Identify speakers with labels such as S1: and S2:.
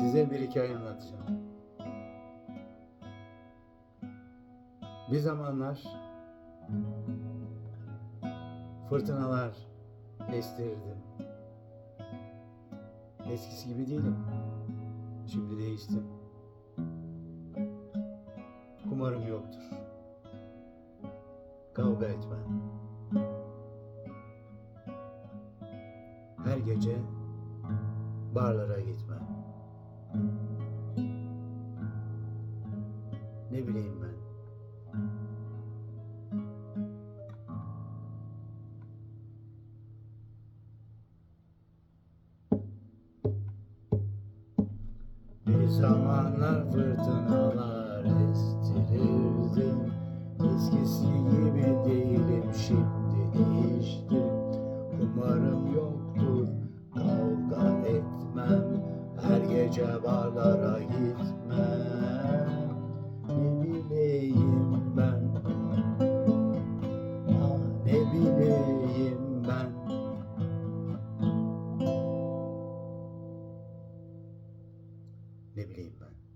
S1: Size bir hikaye anlatacağım. Bir zamanlar fırtınalar estirirdim. Eskisi gibi değilim. Şimdi değiştim. Kumarım yoktur. Kavga etmem. Her gece barlara gitmem. Ne bileyim ben. Bir zamanlar fırtınalar estirirdim. Eskisi gibi değilim, şimdi değiştim. Kumarım yoktur, kavga etmem. Her gece barlara gitmem. Ne bileyim ben, ne bileyim ben. Ne bileyim ben.